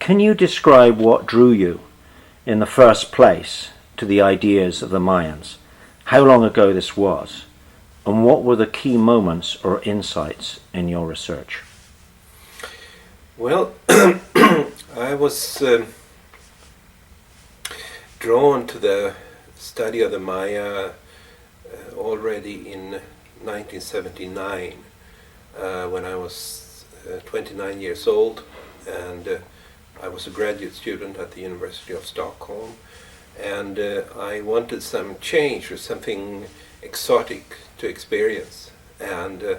Can you describe what drew you in the first place to the ideas of the Mayans, how long ago this was, and what were the key moments or insights in your research? Well, I was drawn to the study of the Maya already in 1979 when I was 29 years old, and I was a graduate student at the University of Stockholm, and I wanted some change or something exotic to experience. And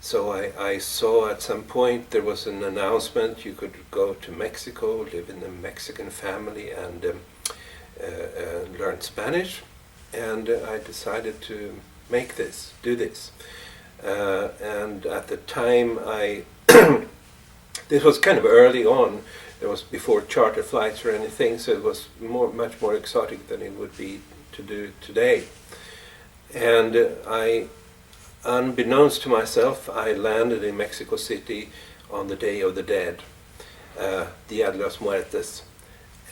so I saw at some point there was an announcement you could go to Mexico, live in a Mexican family, and learn Spanish. And I decided to do this. And at the time this was kind of early on. It was before charter flights or anything, so it was much more exotic than it would be to do today. And unbeknownst to myself, I landed in Mexico City on the Day of the Dead, Dia de los Muertos,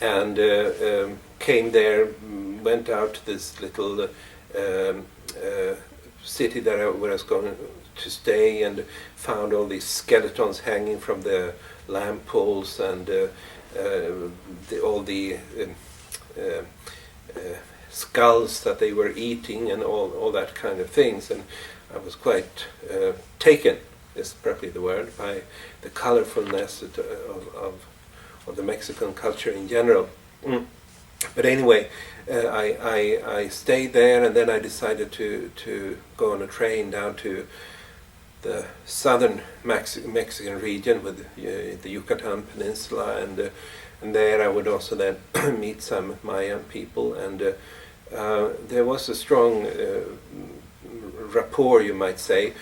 and came there, went out to this little city where I was going to stay, and found all these skeletons hanging from the lamp poles, and all the skulls that they were eating, and all that kind of things. And I was quite taken, is probably the word, by the colorfulness of the Mexican culture in general. But anyway, I stayed there, and then I decided to go on a train down to the southern Mexican region with the Yucatan Peninsula, and there I would also then meet some Mayan people, and there was a strong rapport, you might say.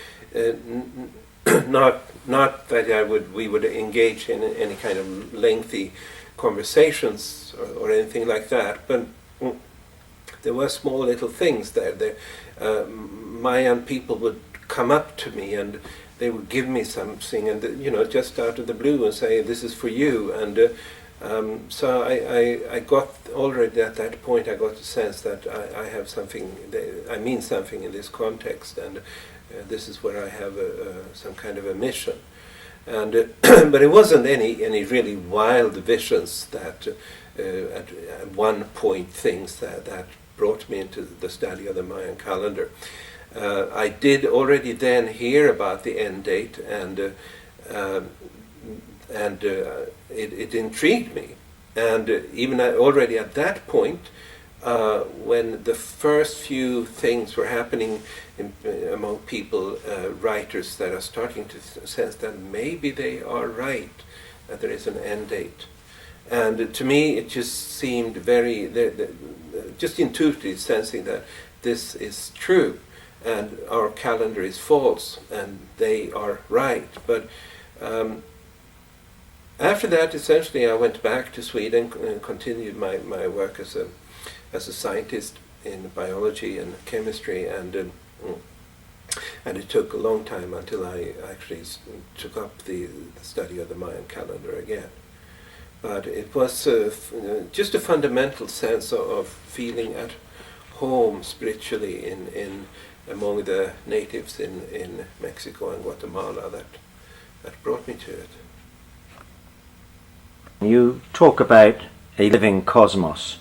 Not that we would engage in any kind of lengthy conversations or anything like that, but there were small little things there. The Mayan people would come up to me and they would give me something, and just out of the blue, and say, "This is for you." And so I got already at that point. I got the sense that I have something. I mean something in this context, and this is where I have some kind of a mission. And but it wasn't any really wild visions that at one point things that brought me into the study of the Mayan calendar. I did already then hear about the end date, and it intrigued me. And even already at that point, when the first few things were happening among people, writers that are starting to sense that maybe they are right, that there is an end date. And to me, it just seemed very, just intuitive, sensing that this is true, and our calendar is false, and they are right. But after that, essentially, I went back to Sweden and continued my work as a scientist in biology and chemistry, and it took a long time until I actually took up the study of the Mayan calendar again. But it was just a fundamental sense of feeling at home spiritually in among the natives in Mexico and Guatemala that brought me to it. You talk about a living cosmos.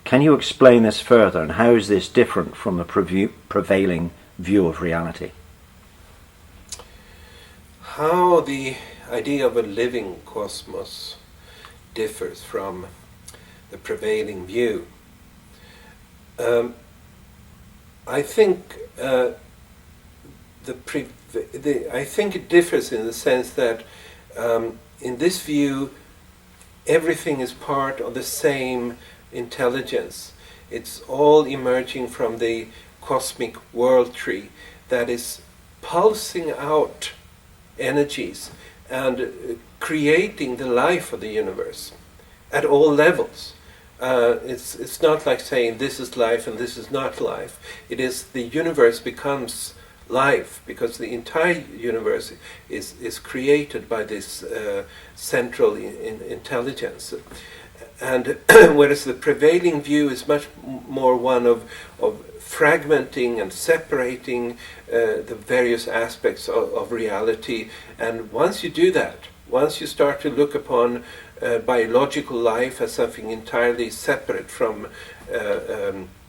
Can you explain this further, and how is this different from the prevailing view of reality? How the idea of a living cosmos differs from the prevailing view. I think I think it differs in the sense that in this view, everything is part of the same intelligence. It's all emerging from the cosmic world tree that is pulsing out energies and creating the life of the universe at all levels. It's not like saying this is life and this is not life. It is the universe becomes life, because the entire universe is created by this central intelligence. And whereas the prevailing view is much more one of fragmenting and separating the various aspects of reality. And once you do that, once you start to look upon biological life as something entirely separate from,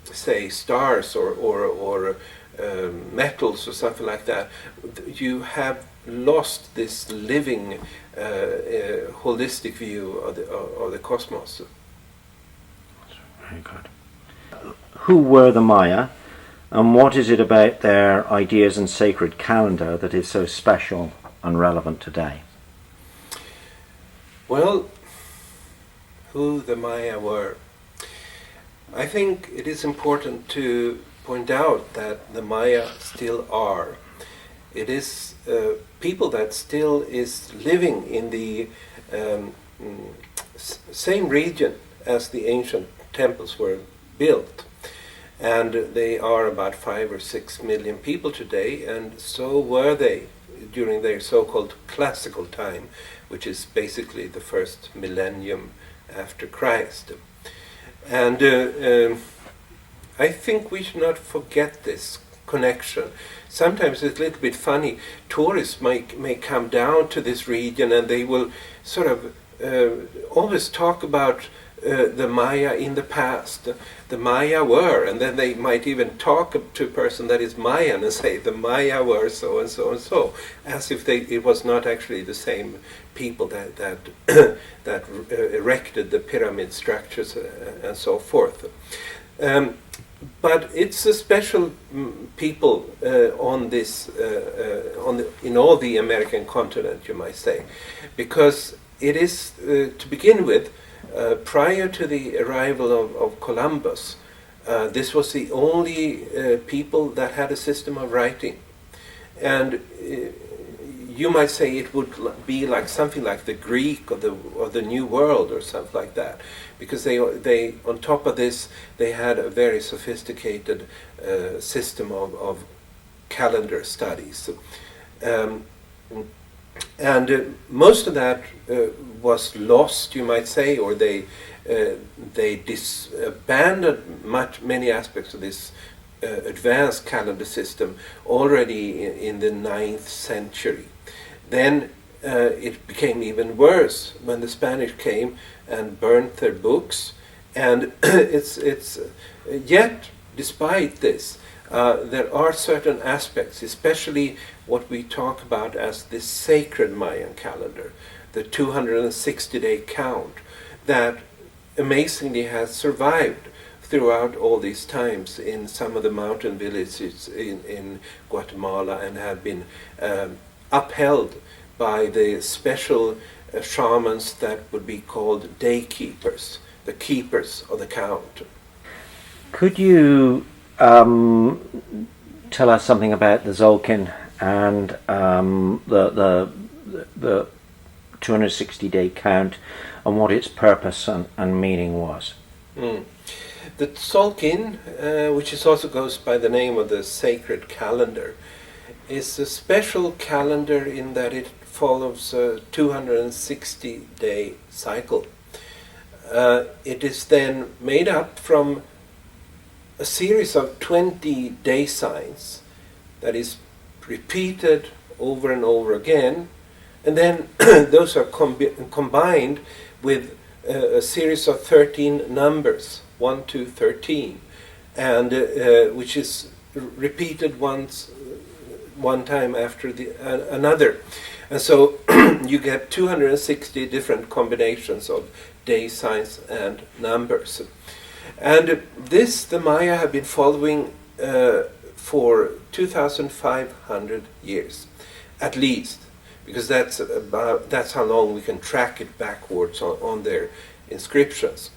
say, stars or metals or something like that, you have lost this living holistic view of the cosmos. Very good. Who were the Maya, and what is it about their ideas and sacred calendar that is so special and relevant today? Well, who the Maya were. I think it is important to point out that the Maya still are. It is people that still is living in the same region as the ancient temples were built. And they are about 5 or 6 million people today, and so were they during their so-called classical time, which is basically the first millennium after Christ. And I think we should not forget this connection. Sometimes it's a little bit funny. Tourists may come down to this region and they will sort of always talk about the Maya in the past. The Maya were, and then they might even talk to a person that is Mayan and say the Maya were so and so and so, as if it was not actually the same people that erected the pyramid structures and so forth. But it's a special people on this, in all the American continent, you might say, because it is, to begin with, prior to the arrival of Columbus, this was the only people that had a system of writing. And you might say it would be like something like the Greek or the New World or something like that, because they on top of this they had a very sophisticated system of calendar studies, and most of that was lost, you might say, or they abandoned many aspects of this advanced calendar system already in the 9th century. Then it became even worse when the Spanish came and burnt their books, and yet despite this there are certain aspects, especially what we talk about as the sacred Mayan calendar, the 260-day count, that amazingly has survived throughout all these times in some of the mountain villages in Guatemala, and have been upheld by the special shamans that would be called day keepers, the keepers of the count. Could you tell us something about the Tzolk'in and the 260-day count, and what its purpose and meaning was? The Tzolk'in, which also goes by the name of the sacred calendar, is a special calendar in that it follows a 260-day cycle. It is then made up from a series of 20 day signs that is repeated over and over again, and then those are combined with a series of 13 numbers, 1 to 13, and which is repeated one time after another. And so you get 260 different combinations of day signs and numbers. And this the Maya have been following for 2,500 years, at least, because that's how long we can track it backwards on their inscriptions.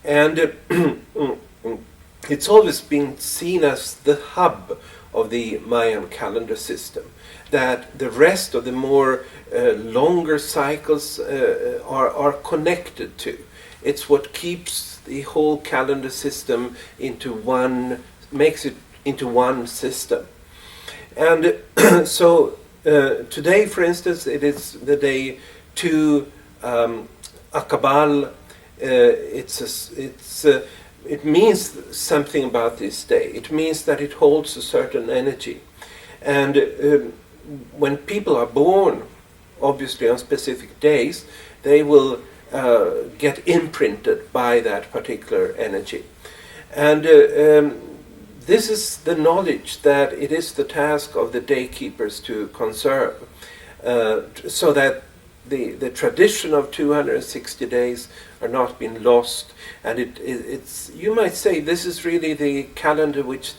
And it's always been seen as the hub of the Mayan calendar system, that the rest of the more longer cycles are connected to. It's what keeps the whole calendar system makes it into one system. And so today, for instance, it is the day to Akabal. It means something about this day. It means that it holds a certain energy. And when people are born, obviously on specific days, they will get imprinted by that particular energy. And this is the knowledge that it is the task of the day keepers to conserve, so that the tradition of 260 days are not being lost. And it's, you might say, this is really the calendar which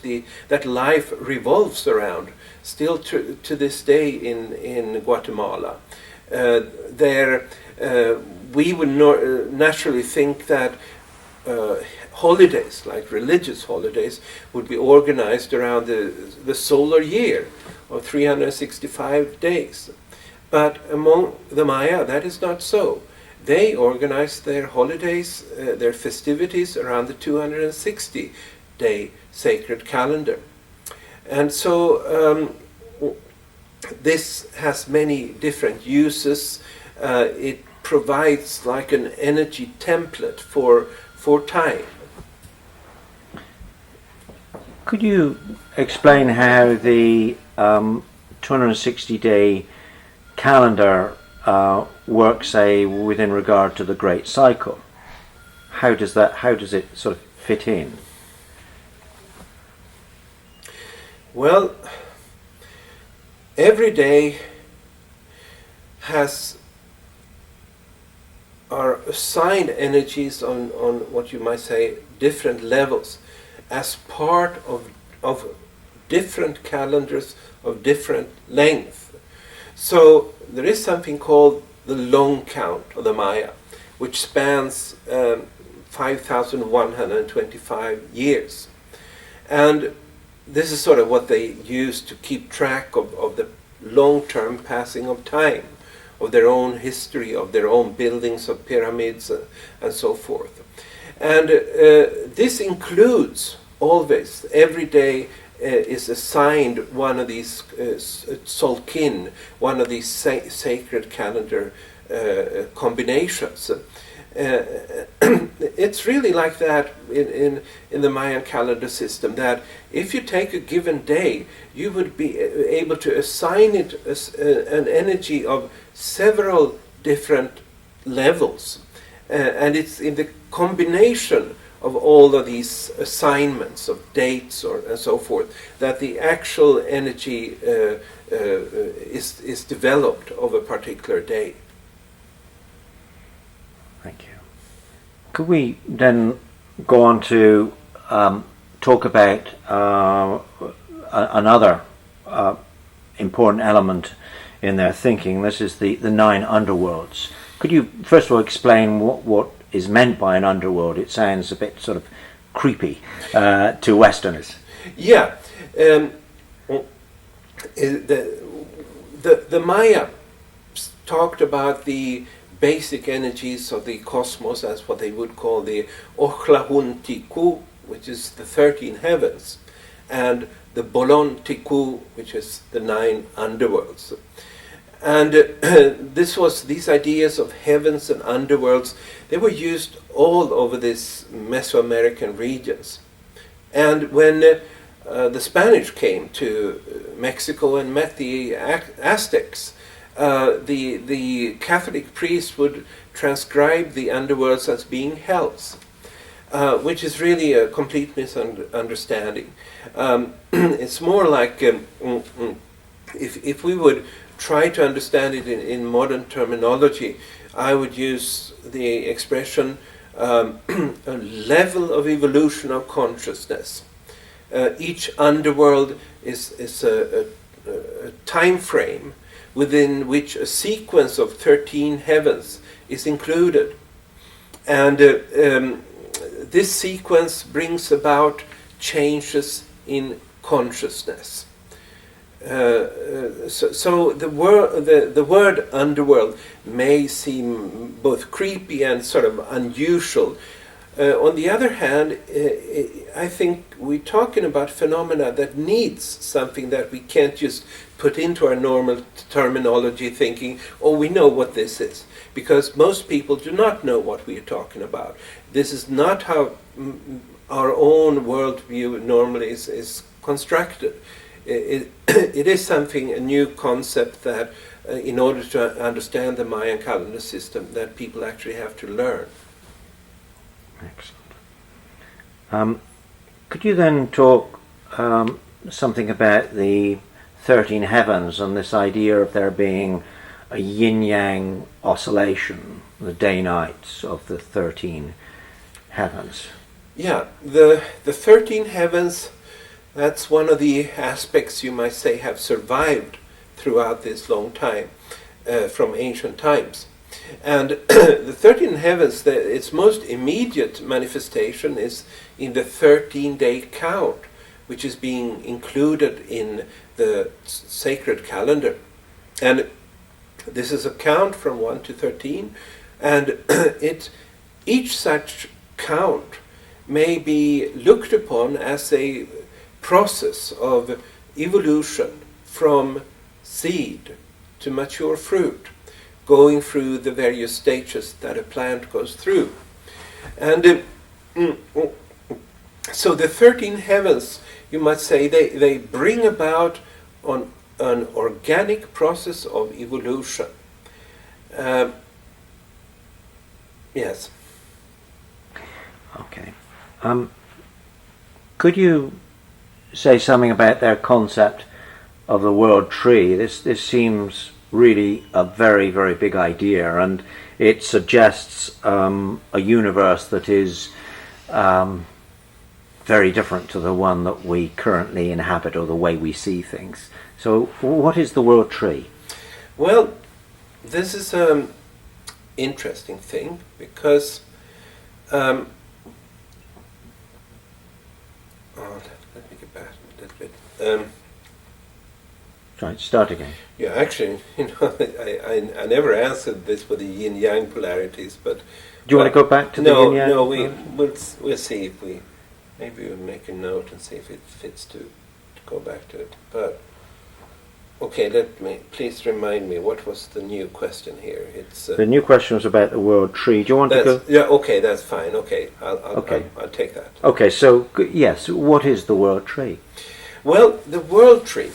that life revolves around, still to this day in Guatemala. We would naturally think that holidays, like religious holidays, would be organized around the solar year of 365 days. But among the Maya, that is not so. They organize their holidays, their festivities around the 260-day sacred calendar. And so this has many different uses. It provides like an energy template for time. Could you explain how the 260-day calendar works, say, within regard to the Great Cycle? How does it sort of fit in? Well, every day are assigned energies on what you might say different levels, as part of different calendars of different length. So there is something called the long count of the Maya, which spans 5,125 years. And this is sort of what they use to keep track of the long-term passing of time, of their own history, of their own buildings of pyramids and so forth. And this includes always, every day is assigned one of these solkin, one of these sacred calendar combinations. It's really like that in the Mayan calendar system, that if you take a given day, you would be able to assign it an energy of several different levels. And it's in the combination of all of these assignments of dates and so forth that the actual energy is developed of a particular day. Thank you. Could we then go on to talk about another important element in their thinking? This is the 9 underworlds. Could you first of all explain what is meant by an underworld? It sounds a bit sort of creepy to Westerners. Yeah. The Maya talked about the basic energies of the cosmos as what they would call the Ochlahun Tiku, which is the 13 heavens, and the Bolon Tiku, which is the 9 underworlds. And these ideas of heavens and underworlds, they were used all over these Mesoamerican regions. And when the Spanish came to Mexico and met the Aztecs, the Catholic priest would transcribe the underworlds as being hells, which is really a complete misunderstanding. It's more like if we would try to understand it in modern terminology, I would use the expression a level of evolution of consciousness. Each underworld is a time frame within which a sequence of 13 heavens is included. And this sequence brings about changes in consciousness. So the word underworld may seem both creepy and sort of unusual, On the other hand, I think we're talking about phenomena that needs something that we can't just put into our normal terminology thinking, oh, we know what this is. Because most people do not know what we are talking about. This is not how our own worldview normally is constructed. It is something, a new concept that in order to understand the Mayan calendar system, that people actually have to learn. Excellent. Could you then talk something about the 13 heavens and this idea of there being a yin-yang oscillation, the day-nights of the 13 heavens? Yeah, the 13 heavens, that's one of the aspects you might say have survived throughout this long time, from ancient times. And the 13 heavens, its most immediate manifestation is in the 13-day count, which is being included in the sacred calendar. And this is a count from 1 to 13, and each such count may be looked upon as a process of evolution from seed to mature fruit, going through the various stages that a plant goes through. And so the 13 heavens, you might say, they bring about an organic process of evolution. Yes. Okay. Could you say something about their concept of the world tree? This seems really a very, very big idea, and it suggests a universe that is very different to the one that we currently inhabit or the way we see things. So what is the world tree? Well, this is an interesting thing because let me get back a little bit. Right, start again. Yeah, actually, I never answered this for the yin-yang polarities, but... Do you want to go back to the yin-yang? No, we'll see if maybe we'll make a note and see if it fits to go back to it. But, okay, please remind me, what was the new question here? It's the new question was about the world tree. Do you want to go? Yeah, okay, that's fine. Okay, I'll take that. Okay, so, yes, what is the world tree? Well, the world tree,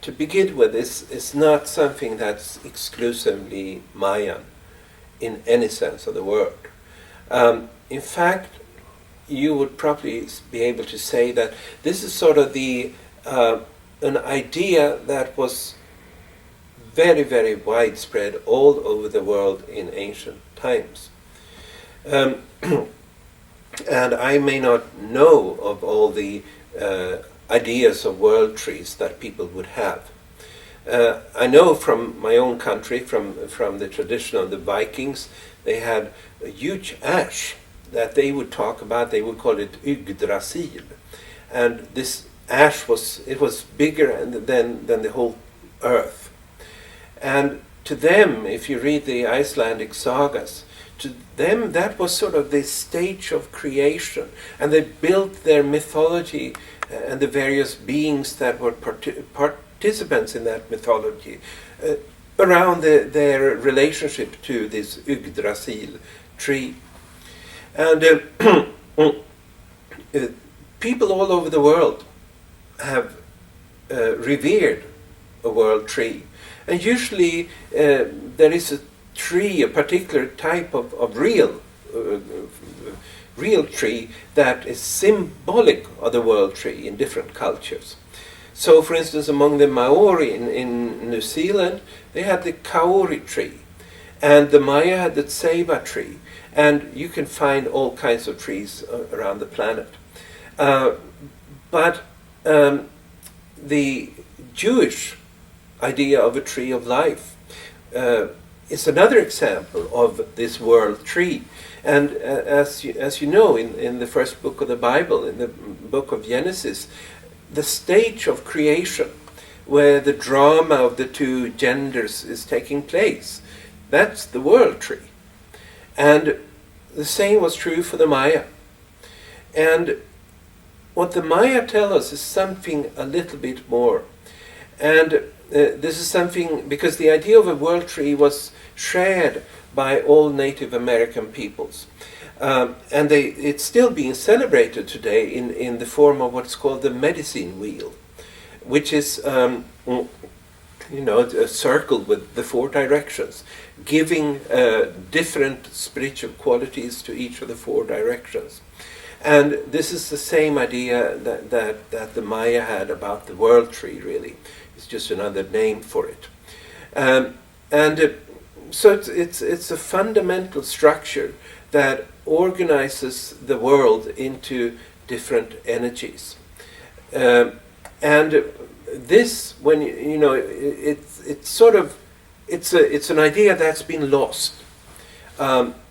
to begin with, is not something that's exclusively Mayan in any sense of the word. In fact, you would probably be able to say that this is sort of an idea that was very, very widespread all over the world in ancient times. And I may not know of all the ideas of world trees that people would have. I know from my own country, from the tradition of the Vikings, they had a huge ash that they would talk about. They would call it Yggdrasil, and this ash was bigger than the whole earth. And to them, if you read the Icelandic sagas, to them that was sort of the stage of creation, and they built their mythology and the various beings that were participants in that mythology around their relationship to this Yggdrasil tree. And people all over the world have revered a world tree. And usually there is a tree, a particular type of real tree that is symbolic of the world tree in different cultures. So, for instance, among the Maori in New Zealand, they had the kauri tree, and the Maya had the ceiba tree, and you can find all kinds of trees around the planet. But the Jewish idea of a tree of life is another example of this world tree. And as you know, in the first book of the Bible, in the book of Genesis, the stage of creation where the drama of the two genders is taking place, that's the world tree. And the same was true for the Maya. And what the Maya tell us is something a little bit more. And this is something, because the idea of a world tree was shared by all Native American peoples. And it's still being celebrated today in the form of what's called the medicine wheel, which is a circle with the 4 directions, giving different spiritual qualities to each of the 4 directions. And this is the same idea that the Maya had about the world tree, really. It's just another name for it. So it's a fundamental structure that organizes the world into different energies. And this, when it's an idea that's been lost.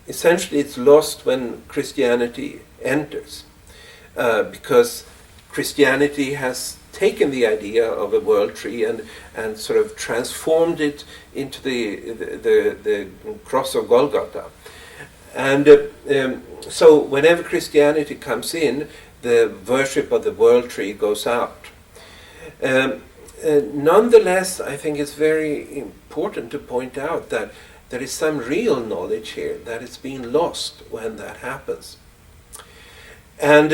Essentially, it's lost when Christianity enters, because Christianity has taken the idea of a world tree and sort of transformed it into the cross of Golgotha. And so whenever Christianity comes in, the worship of the world tree goes out. Nonetheless, I think it's very important to point out that there is some real knowledge here that is being lost when that happens. And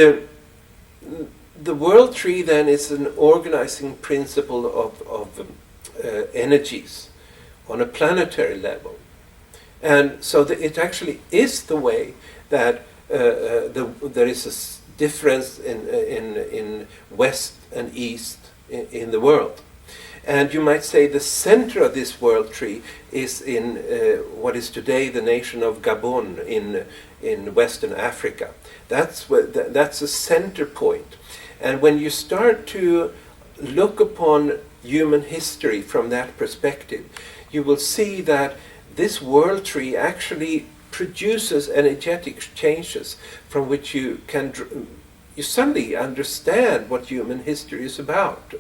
the world tree then is an organizing principle of energies on a planetary level. And so it actually is the way that there is a difference in West and East in the world. And you might say the center of this world tree is in what is today the nation of Gabon in Western Africa. That's a center point. And when you start to look upon human history from that perspective, you will see that this world tree actually produces energetic changes from which you suddenly understand what human history is about.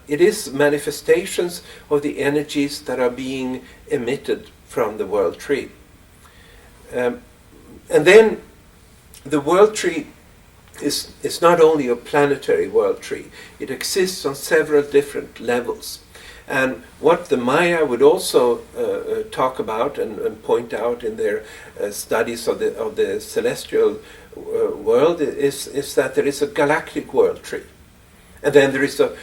It is manifestations of the energies that are being emitted from the world tree. And then the world tree is not only a planetary world tree, it exists on several different levels. And what the Maya would also talk about and point out in their studies of the celestial world is that there is a galactic world tree. And then there is a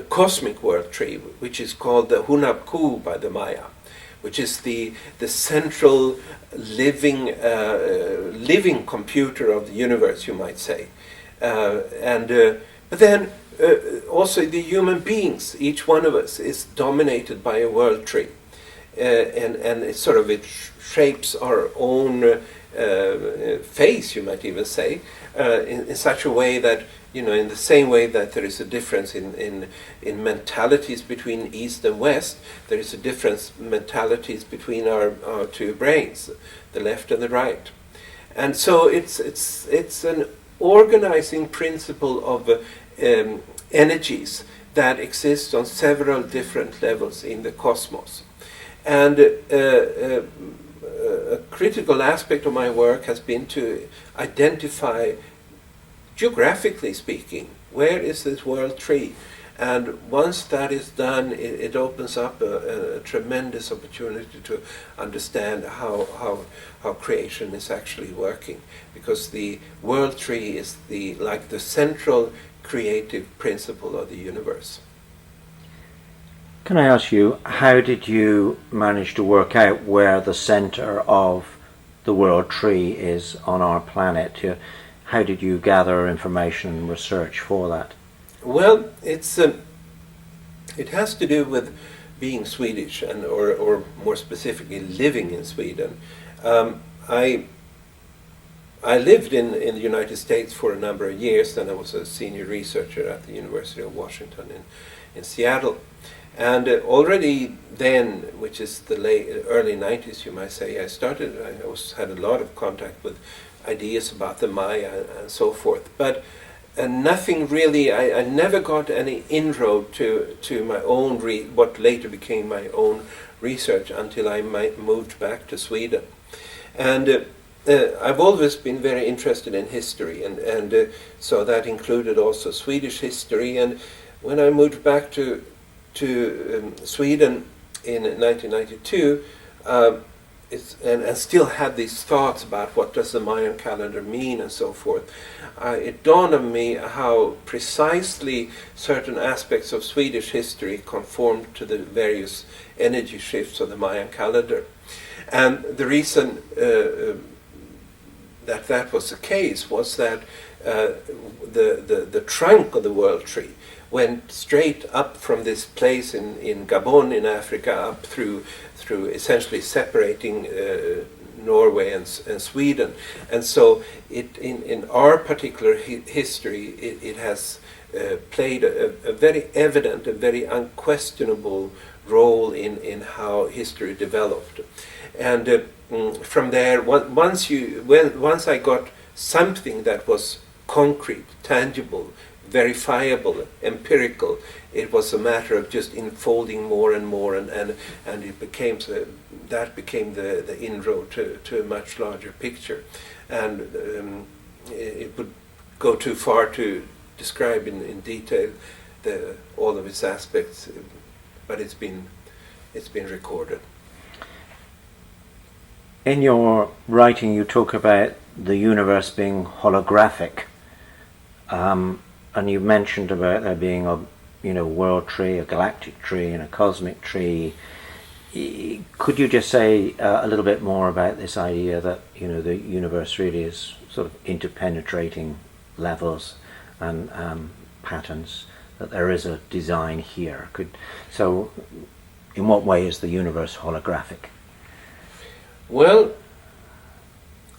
cosmic world tree, which is called the Hunabku by the Maya, which is the central living computer of the universe, you might say. But then also the human beings, each one of us, is dominated by a world tree. And it shapes our own face, you might even say, in such a way that, in the same way that there is a difference in mentalities between East and West, there is a difference in mentalities between our 2 brains, the left and the right. And so it's an organizing principle of energies that exist on several different levels in the cosmos. And a critical aspect of my work has been to identify, geographically speaking, where is this world tree? And once that is done, it opens up a tremendous opportunity to understand how creation is actually working, because the world tree is like the central creative principle of the universe. Can I ask you, how did you manage to work out where the center of the world tree is on our planet? How did you gather information and research for that? Well, it has to do with being Swedish, or more specifically, living in Sweden. I lived in the United States for a number of years. Then I was a senior researcher at the University of Washington in Seattle. And already then, which is the early 90s, you might say, I had a lot of contact with ideas about the Maya and so forth. But nothing really, I never got any inroad to my own, what later became my own research, until I moved back to Sweden. And I've always been very interested in history, and so that included also Swedish history. And when I moved back to Sweden in 1992, and still had these thoughts about what does the Mayan calendar mean and so forth, it dawned on me how precisely certain aspects of Swedish history conformed to the various energy shifts of the Mayan calendar. And the reason that was the case was that the trunk of the world tree went straight up from this place in Gabon in Africa up through essentially separating Norway and Sweden. And so in our particular history it has played a very evident, a very unquestionable role in how history developed. And from there, once I got something that was concrete, tangible, verifiable, empirical, it was a matter of just unfolding more and more, and it became the inroad to a much larger picture. And it would go too far to describe in detail all of its aspects, but it's been recorded. In your writing, you talk about the universe being holographic, and you mentioned about there being a world tree, a galactic tree, and a cosmic tree. Could you just say a little bit more about this idea that the universe really is sort of interpenetrating levels and patterns, that there is a design here? So, in what way is the universe holographic? Well,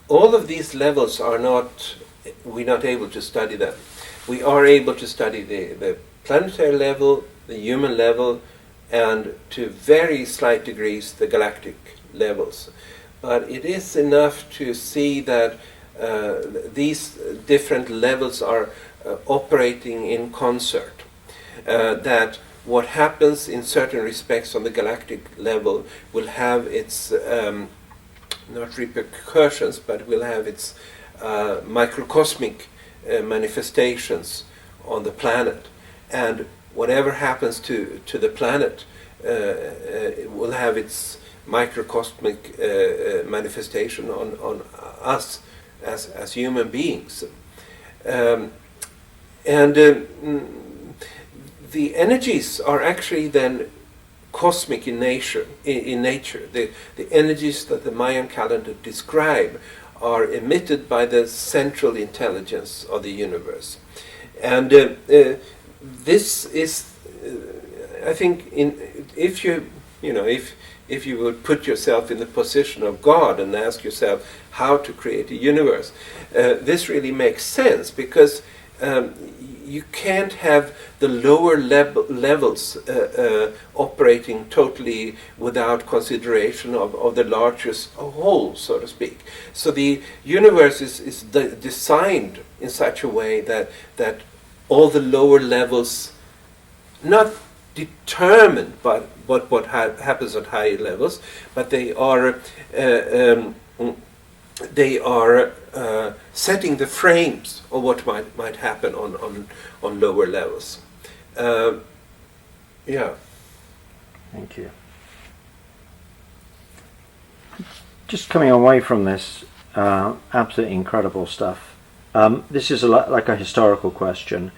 all of these levels we're not able to study them. We are able to study the planetary level, the human level, and to very slight degrees the galactic levels. But it is enough to see that these different levels are operating in concert. That what happens in certain respects on the galactic level will have its not repercussions, but will have its microcosmic manifestations on the planet. And whatever happens to the planet will have its microcosmic manifestation on us as human beings. And the energies are actually then cosmic in nature. The energies that the Mayan calendar describe are emitted by the central intelligence of the universe. And this is, I think, if you would put yourself in the position of God and ask yourself how to create a universe, this really makes sense, because you can't have the lower levels operating totally without consideration of the largest whole, so to speak. So the universe is designed in such a way that all the lower levels, not determined by what happens at higher levels, but they are setting the frames of what might happen on lower levels. Yeah. Thank you. Just coming away from this absolutely incredible stuff. This is like a historical question,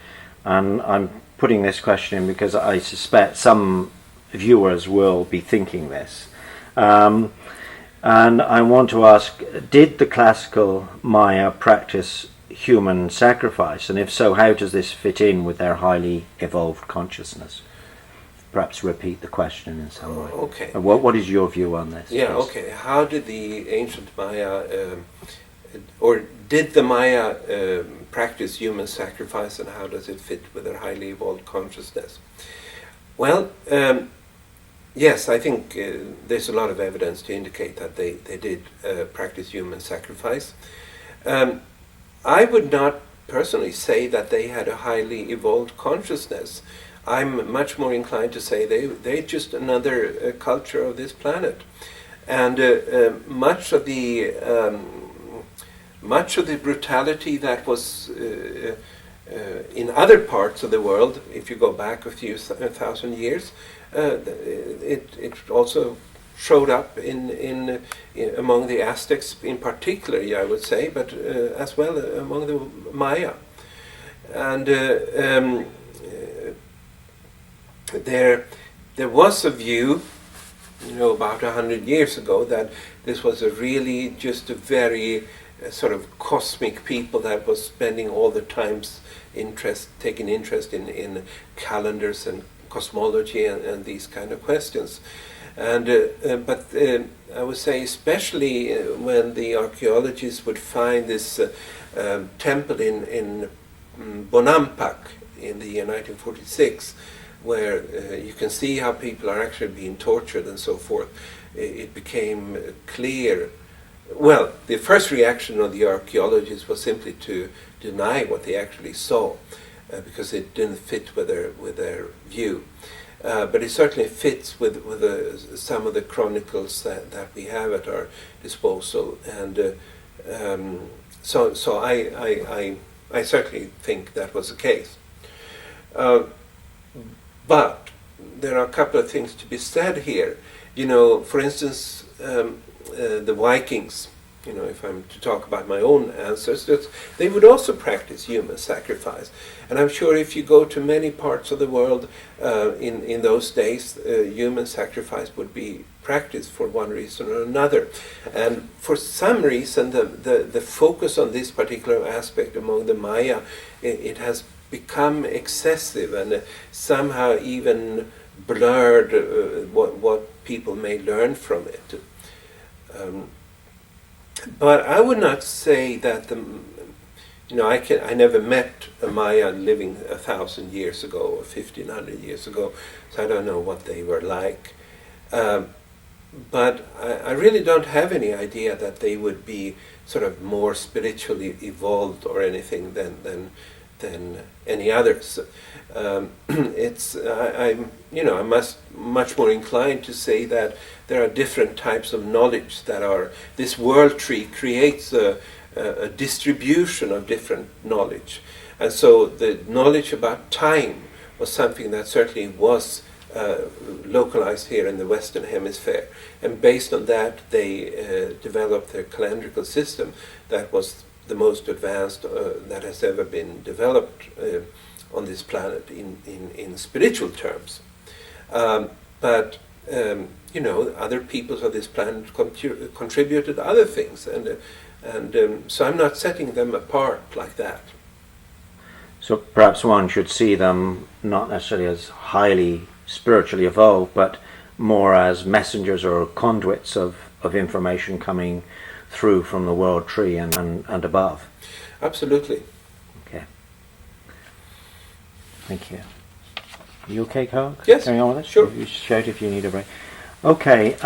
and I'm putting this question in because I suspect some viewers will be thinking this. And I want to ask, did the classical Maya practice human sacrifice? And if so, how does this fit in with their highly evolved consciousness? Perhaps repeat the question in some way. Okay. What is your view on this? Yeah, please? okay. How did the ancient Maya, or did the Maya practice human sacrifice, and how does it fit with their highly evolved consciousness? Well, yes, I think there's a lot of evidence to indicate that they did practice human sacrifice. I would not personally say that they had a highly evolved consciousness. I'm much more inclined to say they're just another culture of this planet. And much of the much of the brutality that was in other parts of the world, if you go back a few thousand years, it also showed up in among the Aztecs in particular, I would say, but as well among the Maya. And there was a view, about 100 years ago, that this was really just a very sort of cosmic people that was spending all the times taking interest in calendars and cosmology and these kind of questions. And but I would say, especially when the archaeologists would find this temple in Bonampak in the year 1946, where you can see how people are actually being tortured and so forth, it became clear. Well, the first reaction of the archaeologists was simply to deny what they actually saw, because it didn't fit with their view. But it certainly fits with some of the chronicles that we have at our disposal, and so I certainly think that was the case. But there are a couple of things to be said here. For instance, the Vikings, if I'm to talk about my own ancestors, they would also practice human sacrifice. And I'm sure if you go to many parts of the world in those days, human sacrifice would be practiced for one reason or another. And for some reason, the focus on this particular aspect among the Maya, it has become excessive and somehow even blurred what people may learn from it. But I would not say that I never met a Maya living 1,000 years ago or 1,500 years ago, so I don't know what they were like. But I really don't have any idea that they would be sort of more spiritually evolved or anything than any others. I'm much more inclined to say that there are different types of knowledge that are. This world tree creates a distribution of different knowledge, and so the knowledge about time was something that certainly was localized here in the Western Hemisphere, and based on that they developed their calendrical system that was the most advanced that has ever been developed on this planet in spiritual terms. But other peoples of this planet contributed other things, and so I'm not setting them apart like that. So perhaps one should see them not necessarily as highly spiritually evolved, but more as messengers or conduits of information coming through from the world tree and above. Absolutely. Okay. Thank you. Are you okay, Carl? Yes. Carrying on with it? Sure. You shout if you need a break. Okay.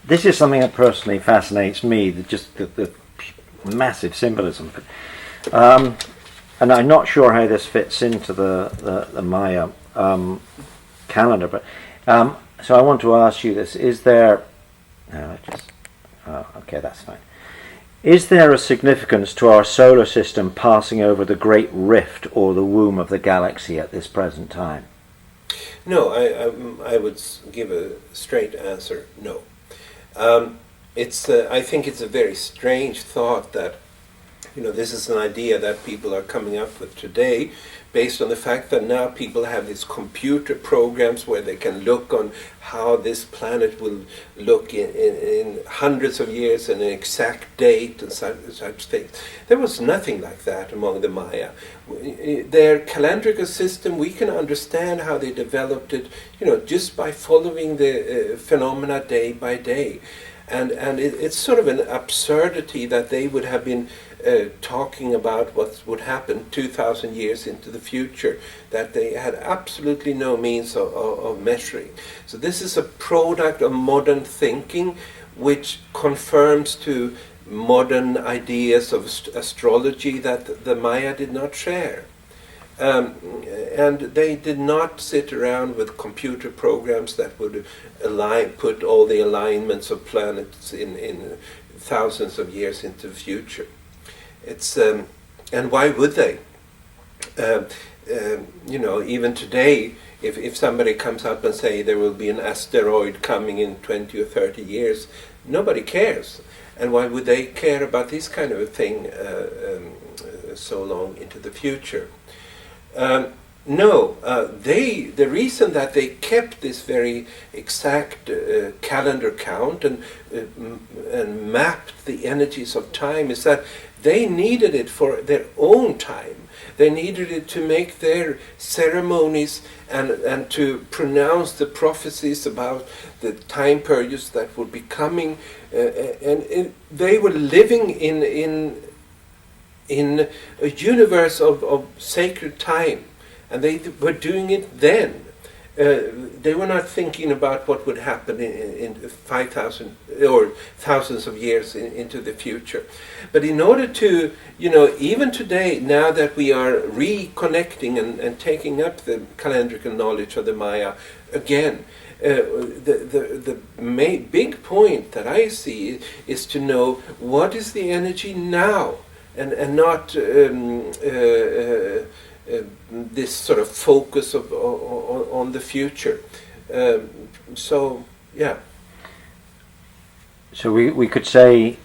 This is something that personally fascinates me, just the massive symbolism. And I'm not sure how this fits into the Maya calendar, but so I want to ask you this: is there? Okay, that's fine. Is there a significance to our solar system passing over the Great Rift or the womb of the galaxy at this present time? No, I would give a straight answer: no. I think it's a very strange thought that this is an idea that people are coming up with today, based on the fact that now people have these computer programs where they can look on how this planet will look in hundreds of years and an exact date and such things. There was nothing like that among the Maya. Their calendrical system, we can understand how they developed it, just by following the phenomena day by day. And it's sort of an absurdity that they would have been talking about what would happen 2,000 years into the future, that they had absolutely no means of measuring. So this is a product of modern thinking, which confirms to modern ideas of astrology that the Maya did not share. And they did not sit around with computer programs that would put all the alignments of planets in thousands of years into the future. It's and why would they? Even today, if somebody comes up and say there will be an asteroid coming in 20 or 30 years, nobody cares. And why would they care about this kind of a thing so long into the future? The reason that they kept this very exact calendar count and mapped the energies of time is that they needed it for their own time. They needed it to make their ceremonies and to pronounce the prophecies about the time periods that would be coming. They were living in a universe of sacred time, and they were doing it then. They were not thinking about what would happen in 5,000 or thousands of years into the future. But in order to, even today, now that we are reconnecting and taking up the calendrical knowledge of the Maya again, the big point that I see is to know what is the energy now, and not this sort of focus on the future. So we could say,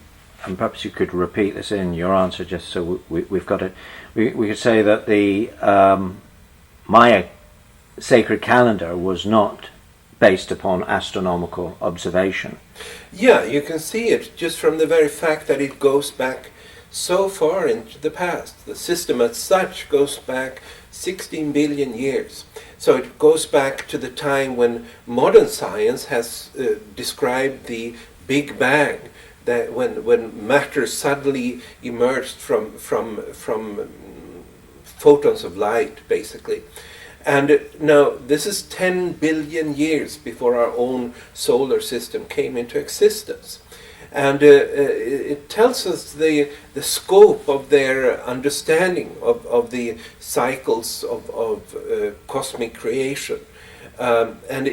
and perhaps you could repeat this in your answer just so we've got it, we could say that the Maya sacred calendar was not based upon astronomical observation. Yeah, you can see it just from the very fact that it goes back so far into the past. The system as such goes back 16 billion years. So it goes back to the time when modern science has described the Big Bang, that when matter suddenly emerged from photons of light, basically. And now this is 10 billion years before our own solar system came into existence. And it tells us the scope of their understanding of the cycles of cosmic creation. And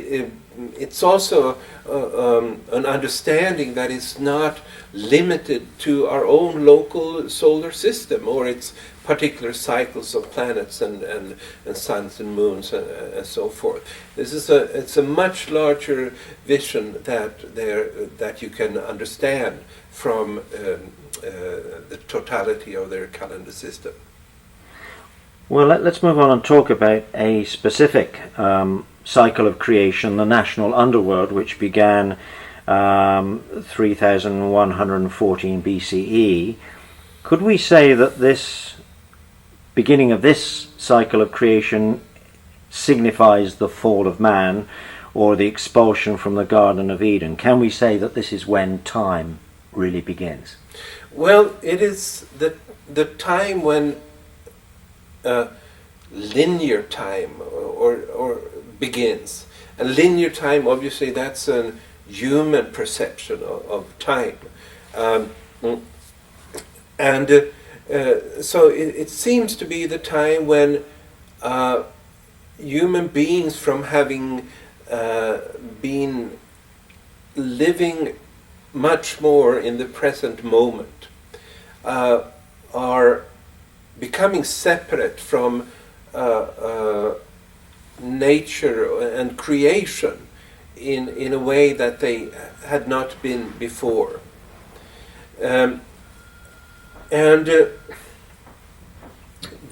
it's also an understanding that is not limited to our own local solar system or its particular cycles of planets and suns and moons and so forth. It's a much larger vision that you can understand from the totality of their calendar system. Well, let's move on and talk about a specific cycle of creation, the national underworld, which began 3114 BCE. Could we say that this beginning of this cycle of creation signifies the fall of man or the expulsion from the Garden of Eden? Can we say that this is when time really begins? Well, it is the time when linear time or begins. And linear time, obviously, that's a human perception of time. So it seems to be the time when human beings, from having been living much more in the present moment, are becoming separate from nature and creation in a way that they had not been before.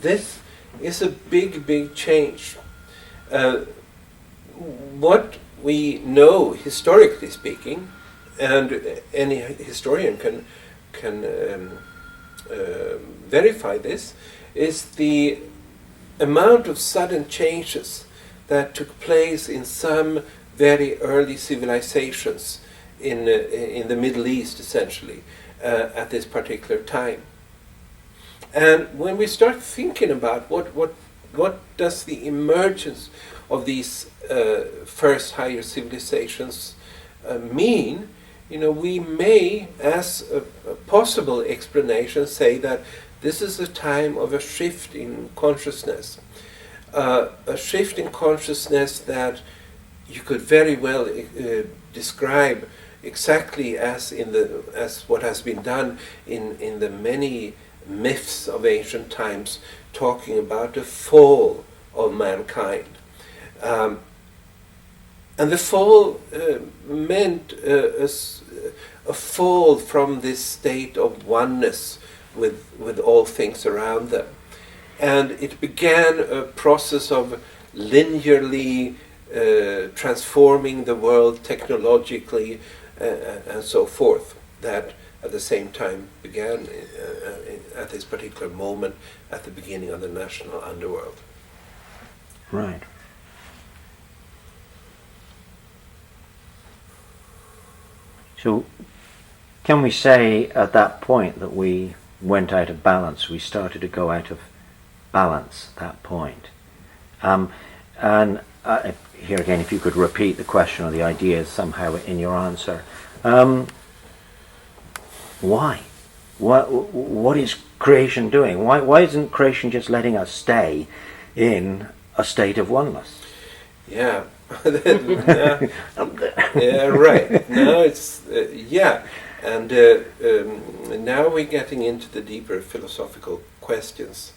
This is a big change. What we know, historically speaking, and any historian can verify this, is the amount of sudden changes that took place in some very early civilizations in the Middle East, essentially, at this particular time. And when we start thinking about what does the emergence of these first higher civilizations mean, we may, as a possible explanation, say that this is a time of a shift in consciousness. A shift in consciousness that you could very well describe exactly as what has been done in the many myths of ancient times talking about the fall of mankind. And the fall meant a fall from this state of oneness with all things around them. And it began a process of linearly transforming the world technologically and so forth, that at the same time began at this particular moment at the beginning of the national underworld. Right. So, can we say at that point that we went out of balance? We started to go out of balance at that point. And here again, if you could repeat the question or the ideas somehow in your answer. Why? What is creation doing? Why isn't creation just letting us stay in a state of oneness? Yeah. Yeah, right. Now it's and now we're getting into the deeper philosophical questions,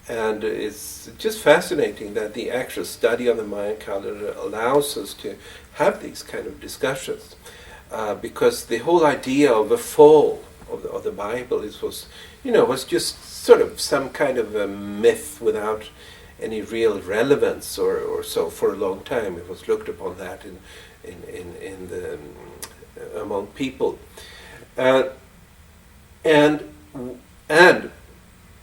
and it's just fascinating that the actual study of the Mayan calendar allows us to have these kind of discussions, because the whole idea of a fall of the Bible was just sort of some kind of a myth without any real relevance or so for a long time. It was looked upon that in the among people, and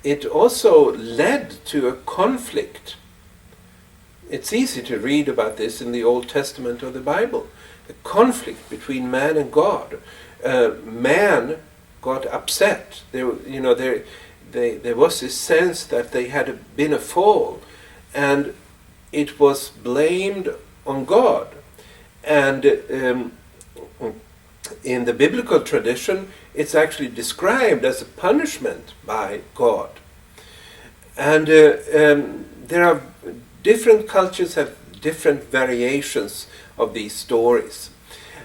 it also led to a conflict. It's easy to read about this in the Old Testament of the Bible, the conflict between man and God. Man got upset. There was this sense that they had been a fall, and it was blamed on God. And in the biblical tradition, it's actually described as a punishment by God. And there are different cultures have different variations of these stories.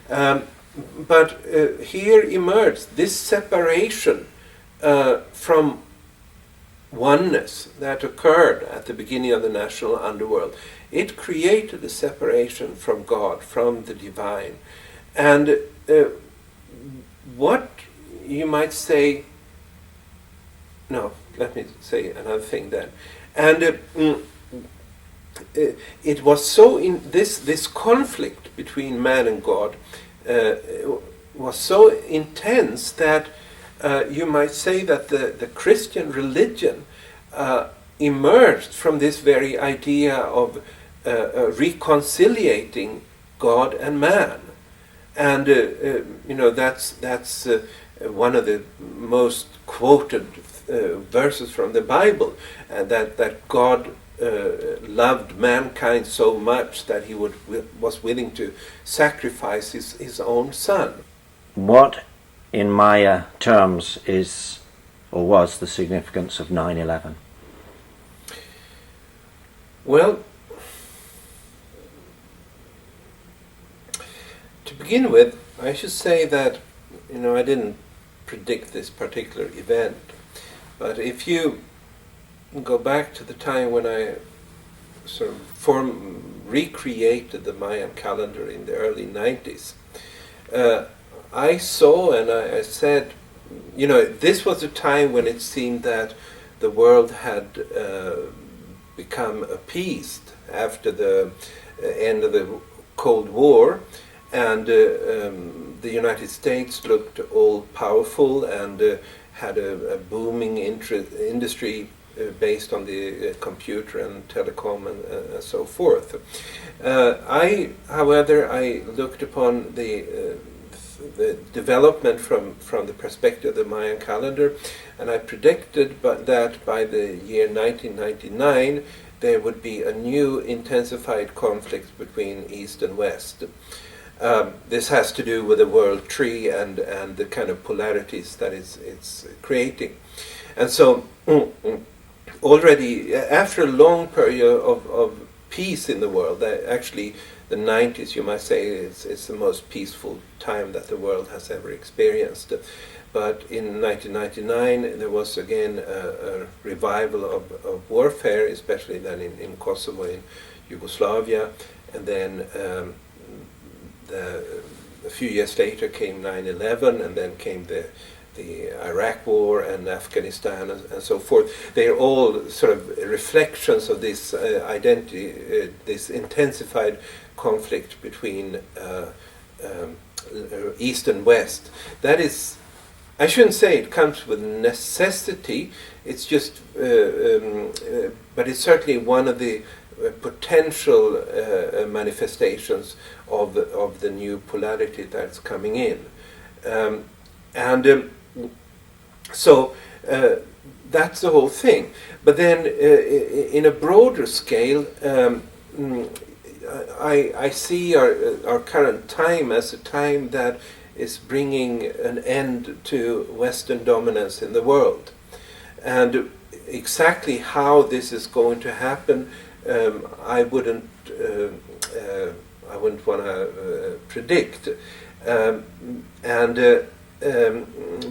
But here emerged this separation from oneness that occurred at the beginning of the national underworld. It created a separation from God, from the divine. And what you might say, no, let me say another thing then. And it was so in this conflict between man and God was so intense that you might say that the Christian religion emerged from this very idea of reconciliating God and man, and that's one of the most quoted verses from the Bible, that God loved mankind so much that he was willing to sacrifice his own son. What, in Maya terms, is or was the significance of 9/11? Well, to begin with, I should say that I didn't predict this particular event, but if you go back to the time when I sort of recreated the Mayan calendar in the early 90s, I saw and I said, this was a time when it seemed that the world had become appeased after the end of the Cold War, and the United States looked all-powerful and had a booming industry based on the computer and telecom and so forth. However, I looked upon the development from the perspective of the Mayan calendar, and I predicted that by the year 1999 there would be a new intensified conflict between East and West. This has to do with the world tree and the kind of polarities that it's creating. And so already after a long period of peace in the world, actually the 90s, you might say, it's the most peaceful time that the world has ever experienced. But in 1999 there was again a revival of warfare, especially then in Kosovo, in Yugoslavia, and then a few years later came 9/11, and then came the Iraq War and Afghanistan and so forth. They are all sort of reflections of this identity, this intensified conflict between East and West. That is, I shouldn't say it comes with necessity. It's just, but it's certainly one of the potential manifestations of the new polarity that's coming in, so that's the whole thing. But then, in a broader scale, I see our current time as a time that is bringing an end to Western dominance in the world, and exactly how this is going to happen, I wouldn't want to predict,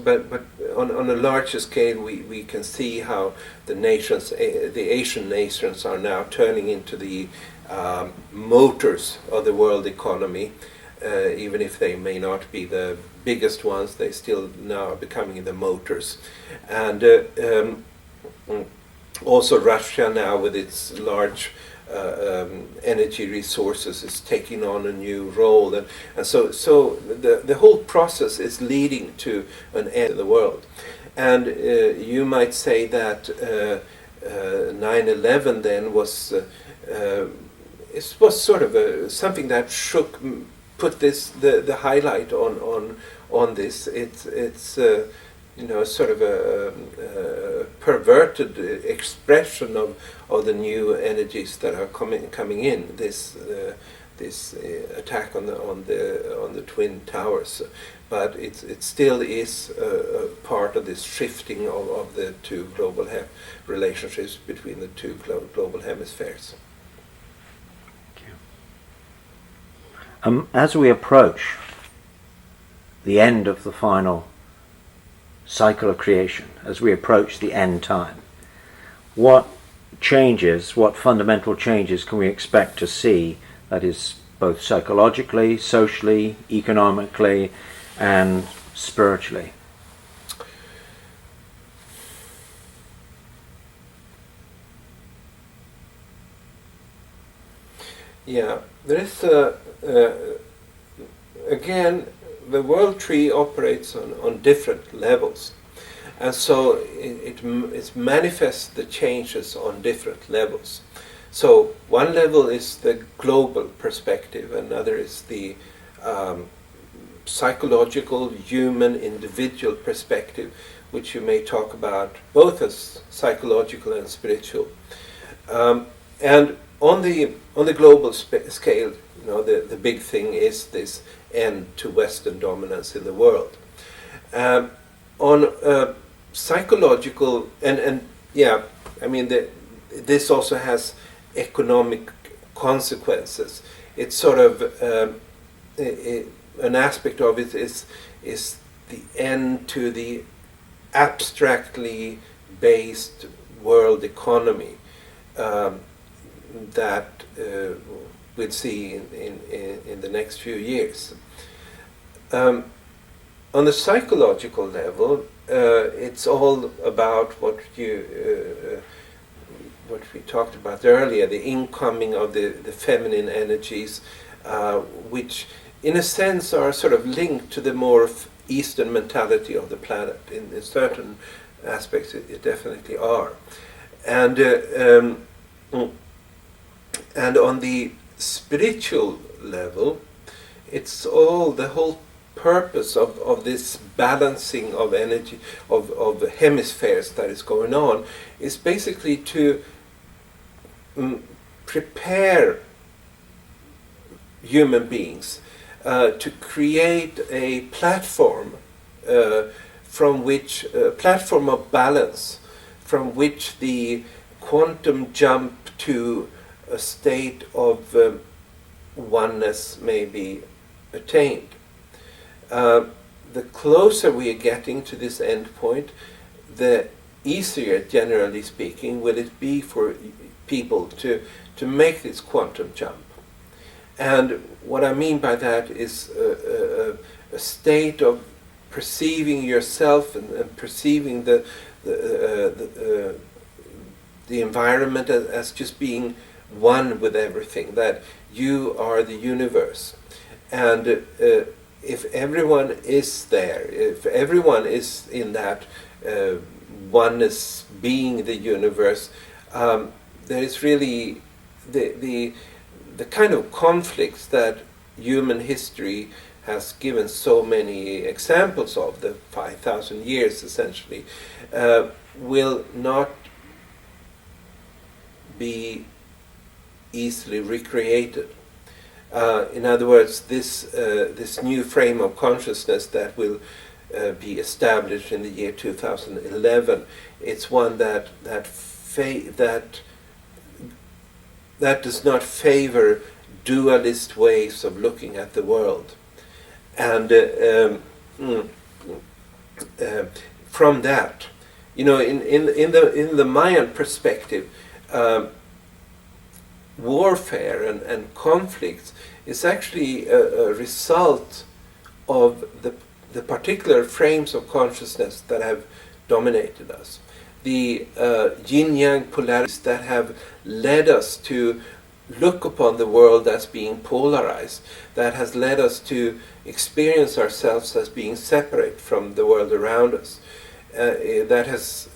but on a larger scale, we can see how the Asian nations are now turning into the motors of the world economy. Even if they may not be the biggest ones, they still now are becoming the motors. And also Russia now, with its large energy resources, is taking on a new role, and so the whole process is leading to an end in the world. And you might say that 9/11 then was it was sort of something that put the highlight on this. It's sort of a perverted expression of the new energies that are coming in. This attack on the Twin Towers, but it still is a part of this shifting of the two global relationships between the two global hemispheres. As we approach the end of the final cycle of creation, as we approach the end time, what fundamental changes can we expect to see, that is both psychologically, socially, economically, and spiritually? Yeah, there is again, the world tree operates on different levels, and so it manifests the changes on different levels. So one level is the global perspective, another is the psychological, human, individual perspective, which you may talk about both as psychological and spiritual. And on the global scale, the big thing is this end to Western dominance in the world. On psychological, and this also has economic consequences. It's sort of an aspect of it is the end to the abstractly based world economy that we'll see in the next few years. On the psychological level, it's all about what we talked about earlier, the incoming of the feminine energies, which in a sense are sort of linked to the more Eastern mentality of the planet. In certain aspects it definitely are. And on the spiritual level, it's all the whole purpose of this balancing of energy of hemispheres that is going on is basically to prepare human beings to create a platform from which platform of balance, from which the quantum jump to a state of oneness may be attained. the closer we are getting to this end point, the easier, generally speaking, will it be for people to make this quantum jump. And what I mean by that is a state of perceiving yourself and perceiving the environment as just being one with everything, that you are the universe. And if everyone is there, if everyone is in that oneness, being the universe, there is really the kind of conflicts that human history has given so many examples of, the 5,000 years essentially, will not be easily recreated. In other words, this new frame of consciousness that will be established in the year 2011, it's one that does not favor dualist ways of looking at the world. And from that, in the Mayan perspective, warfare and conflicts is actually a result of the particular frames of consciousness that have dominated us. The yin-yang polarities that have led us to look upon the world as being polarized, that has led us to experience ourselves as being separate from the world around us, that has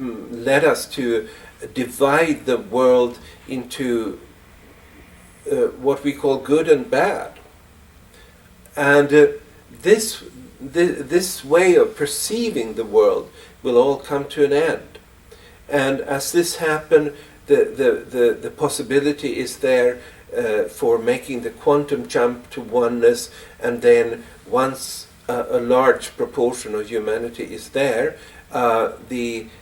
led us to divide the world into what we call good and bad. And this way of perceiving the world will all come to an end. And as this happens, the possibility is there for making the quantum jump to oneness, and then once a large proportion of humanity is there,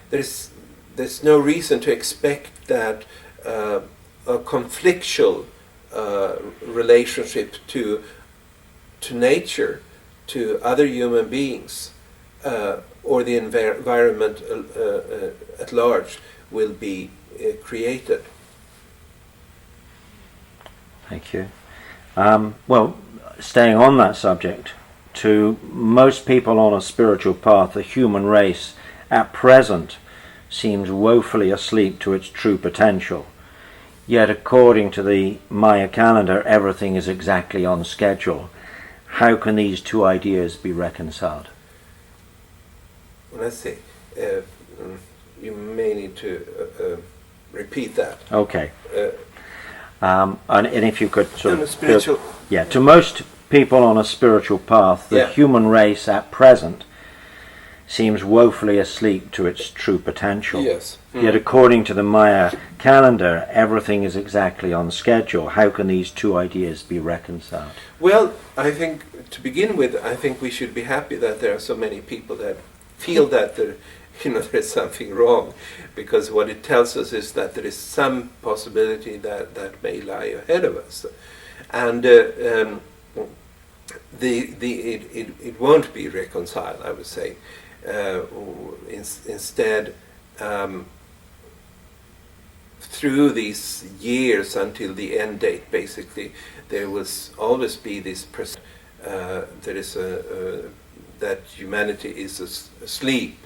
there's no reason to expect that a conflictual relationship to nature, to other human beings, or the environment at large will be created. Thank you. Well, staying on that subject, to most people on a spiritual path, the human race at present seems woefully asleep to its true potential. Yet according to the Mayan calendar, everything is exactly on schedule. How can these two ideas be reconciled? Well, let's see. You may need to repeat that. Okay. And if you could sort of... spiritual... to most people on a spiritual path, the human race at present seems woefully asleep to its true potential. Yes. Yet according to the Maya calendar, everything is exactly on schedule. How can these two ideas be reconciled? Well, I think, to begin with, I think we should be happy that there are so many people that feel that there's something wrong, because what it tells us is that there is some possibility that may lie ahead of us. And it won't be reconciled, I would say. Instead, through these years until the end date, basically, there will always be this that humanity is asleep,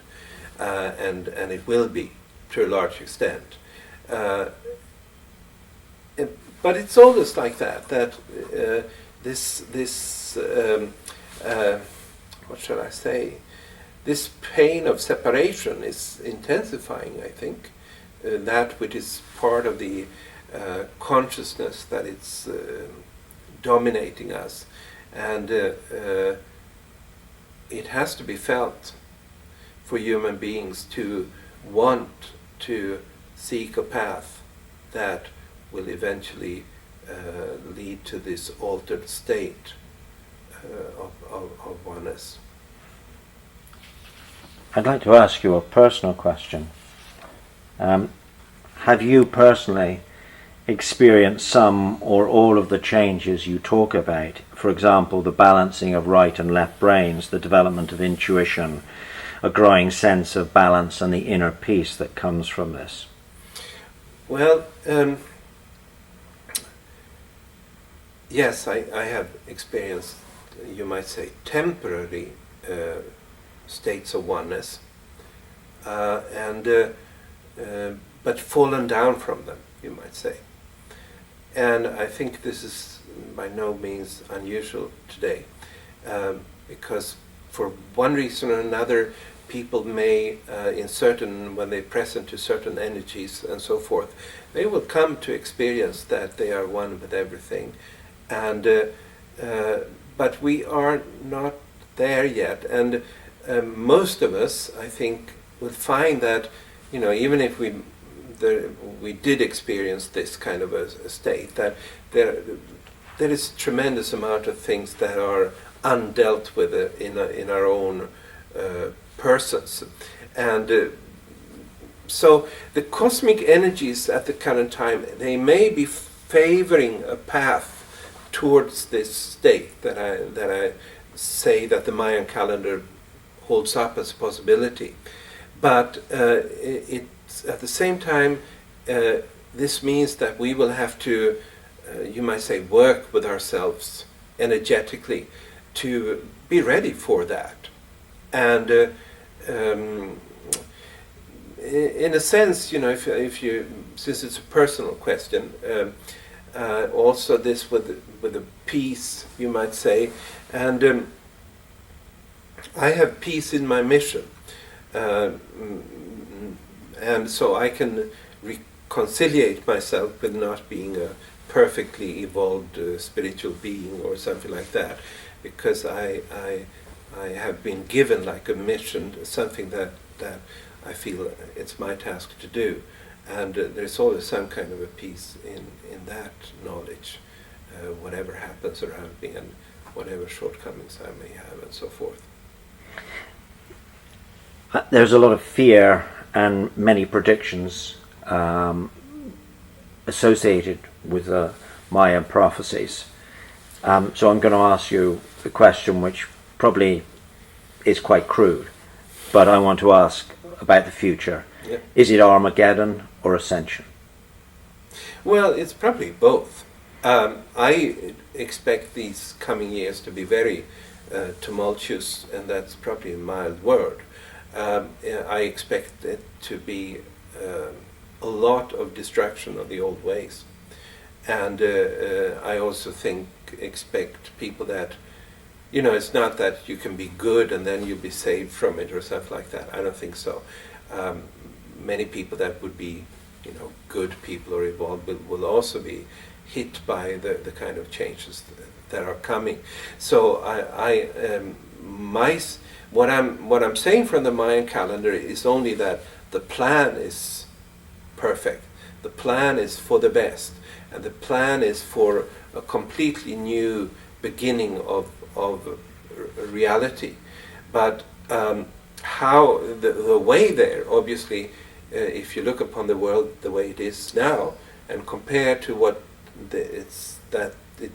and it will be to a large extent. But it's always like that. This what shall I say? This pain of separation is intensifying, I think. That which is part of the consciousness that it's dominating us. And it has to be felt for human beings to want to seek a path that will eventually lead to this altered state of oneness. I'd like to ask you a personal question. Have you personally experience some or all of the changes you talk about? For example, the balancing of right and left brains, the development of intuition, a growing sense of balance and the inner peace that comes from this. Well, yes, I have experienced, you might say, temporary states of oneness, but fallen down from them, you might say. And I think this is by no means unusual today, because for one reason or another, people may, when they present to certain energies and so forth, they will come to experience that they are one with everything. And but we are not there yet. And most of us, I think, will find that, even if we did experience this kind of a state, that there is tremendous amount of things that are undealt with in our own persons. And so the cosmic energies at the current time, they may be favoring a path towards this state that I say that the Mayan calendar holds up as a possibility. But it's at the same time, this means that we will have to, you might say, work with ourselves energetically to be ready for that. And in a sense, if you, since it's a personal question, also this with the peace, you might say, and I have peace in my mission, and so I can reconciliate myself with not being a perfectly evolved spiritual being or something like that, because I have been given like a mission, something that I feel it's my task to do. And there's always some kind of a peace in that knowledge, whatever happens around me and whatever shortcomings I may have and so forth. There's a lot of fear and many predictions associated with the Mayan prophecies. So I'm going to ask you a question which probably is quite crude, but I want to ask about the future. Yeah. Is it Armageddon or ascension? Well, it's probably both. I expect these coming years to be very tumultuous, and that's probably a mild word. I expect it to be a lot of destruction of the old ways. And I also expect people that, it's not that you can be good and then you'll be saved from it or something like that. I don't think so. Many people that would be, good people or evolved will also be hit by the kind of changes that are coming. So what I'm saying from the Mayan calendar is only that the plan is perfect. The plan is for the best, and the plan is for a completely new beginning of reality. But how the way there, obviously, if you look upon the world the way it is now, and compare to what it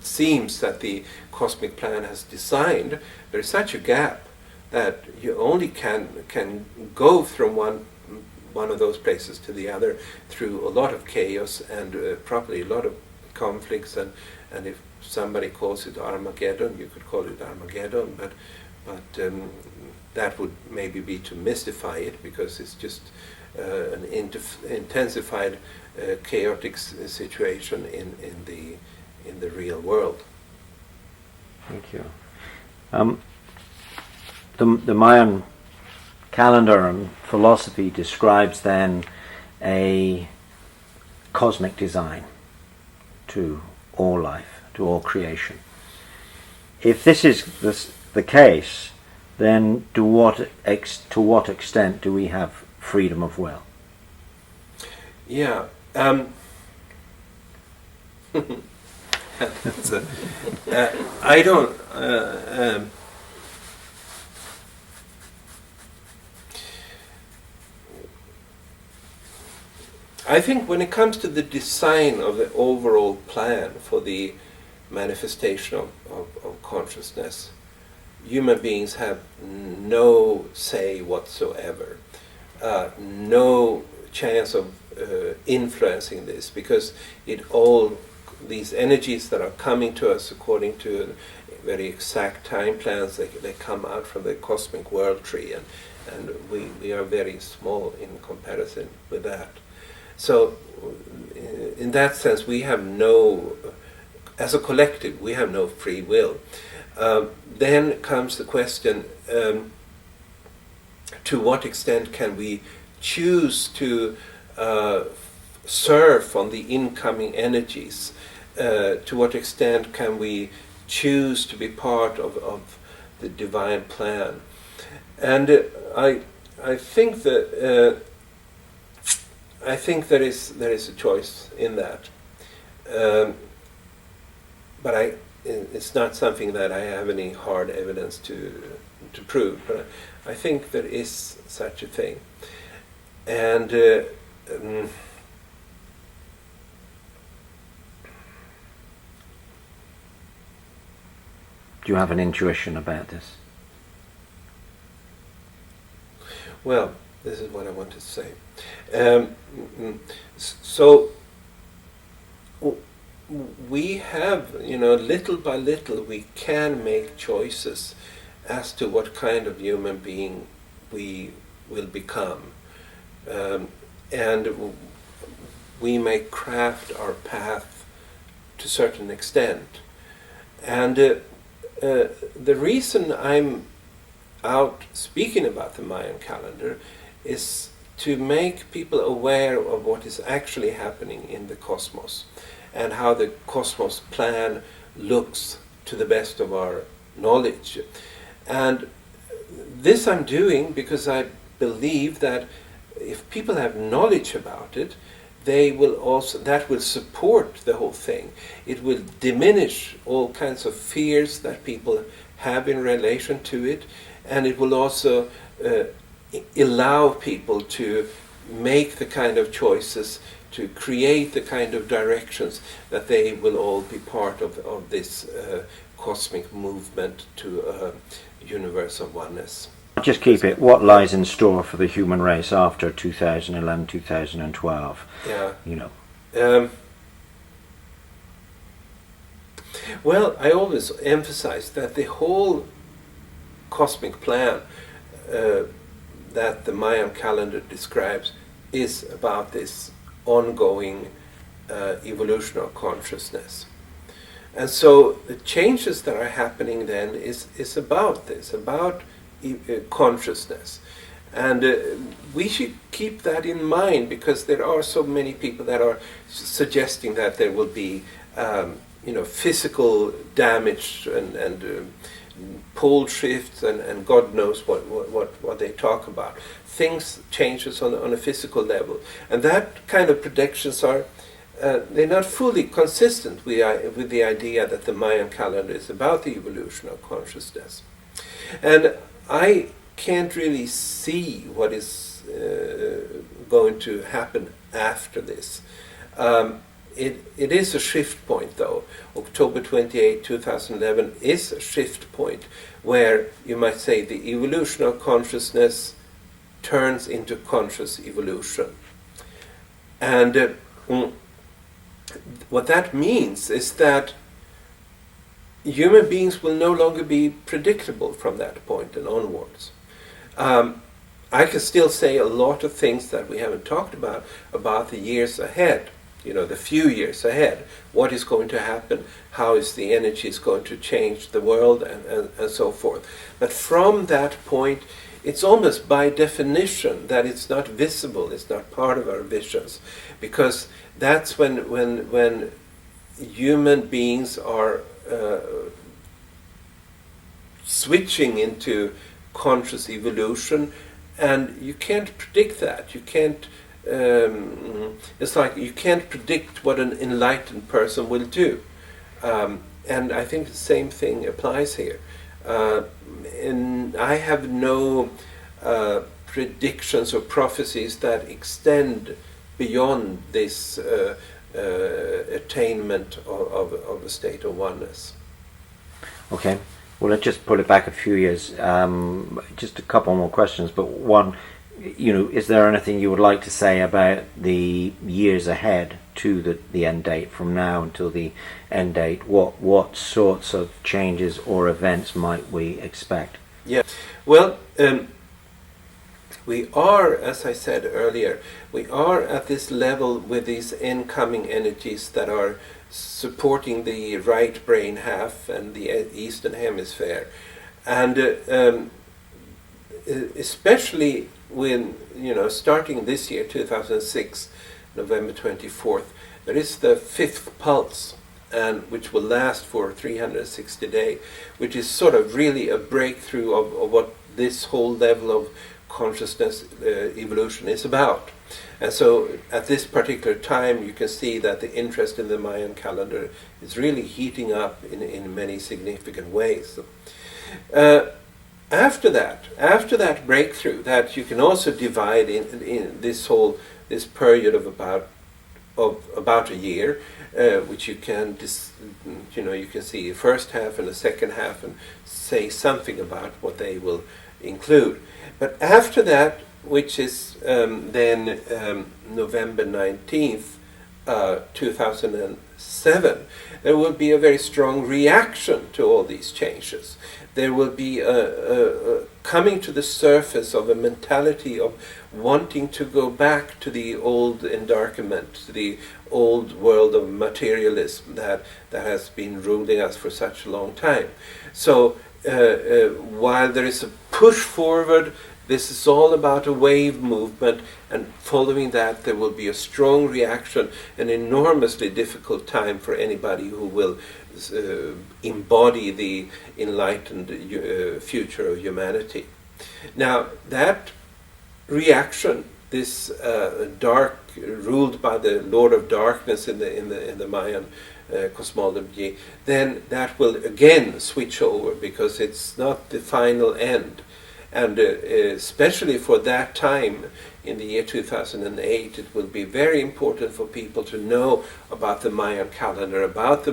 seems that the cosmic plan has designed, there is such a gap that you only can go from one of those places to the other through a lot of chaos and probably a lot of conflicts, and if somebody calls it Armageddon, you could call it Armageddon, but that would maybe be to mystify it, because it's just an intensified chaotic situation in the real world. Thank you. The Mayan calendar and philosophy describes then a cosmic design to all life, to all creation. If this is the case, then to what extent do we have freedom of will? Yeah. I don't. I think when it comes to the design of the overall plan for the manifestation of consciousness, human beings have no say whatsoever, no chance of influencing this, because these energies that are coming to us according to very exact time plans, they come out from the cosmic world tree, and we are very small in comparison with that. So in that sense, we have as a collective, we have no free will. Then comes the question, to what extent can we choose to surf on the incoming energies? To what extent can we choose to be part of the divine plan? And I think that there is a choice in that, but it's not something that I have any hard evidence to prove. But I think there is such a thing, and do you have an intuition about this? Well, this is what I want to say. So we have, little by little, we can make choices as to what kind of human being we will become, and we may craft our path to a certain extent. And the reason I'm out speaking about the Mayan calendar is to make people aware of what is actually happening in the cosmos and how the cosmos plan looks to the best of our knowledge. And this I'm doing because I believe that if people have knowledge about it, that will support the whole thing. It will diminish all kinds of fears that people have in relation to it, and it will also allow people to make the kind of choices, to create the kind of directions that they will all be part of this cosmic movement to a universe of oneness. Just keep it. What lies in store for the human race after 2011, 2012? Yeah. Well, I always emphasize that the whole cosmic plan that the Mayan calendar describes is about this ongoing evolution of consciousness. And so the changes that are happening then is about this, about consciousness. And we should keep that in mind, because there are so many people that are suggesting that there will be physical damage and pole shifts and God knows what they talk about. Things changes on a physical level, and that kind of predictions are they're not fully consistent with the idea that the Mayan calendar is about the evolution of consciousness. And I can't really see what is going to happen after this. It is a shift point, though. October 28, 2011 is a shift point where you might say the evolution of consciousness turns into conscious evolution. And what that means is that human beings will no longer be predictable from that point and onwards. I can still say a lot of things that we haven't talked about the years ahead, the few years ahead. What is going to happen? How is the energies going to change the world, and so forth. But from that point, it's almost by definition that it's not visible, it's not part of our visions, because that's when human beings are switching into conscious evolution, and you can't predict that. You can't. It's like you can't predict what an enlightened person will do, and I think the same thing applies here. And I have no predictions or prophecies that extend beyond this attainment of a state of oneness. Okay, well, let's just pull it back a few years. Just a couple more questions, but one, is there anything you would like to say about the years ahead to the end date, from now until the end date? What sorts of changes or events might we expect? Yeah, well, we are, as I said earlier, we are at this level with these incoming energies that are supporting the right brain half and the eastern hemisphere, and especially when, starting this year, 2006, November 24th, there is the fifth pulse, and which will last for 360 days, which is sort of really a breakthrough of what this whole level of consciousness evolution is about. And so at this particular time you can see that the interest in the Mayan calendar is really heating up in many significant ways. After that breakthrough, that you can also divide in this period of about a year, which you can you can see the first half and the second half and say something about what they will include. But after that, which is then November 19th, 2007, there will be a very strong reaction to all these changes. There will be a coming to the surface of a mentality of wanting to go back to the old endarkenment, to the old world of materialism that has been ruling us for such a long time. So while there is a push forward, this is all about a wave movement, and following that there will be a strong reaction, an enormously difficult time for anybody who will embody the enlightened future of humanity. Now that reaction, this dark, ruled by the Lord of Darkness in the Mayan cosmology, then that will again switch over, because it's not the final end. And especially for that time, in the year 2008, it will be very important for people to know about the Mayan calendar, about the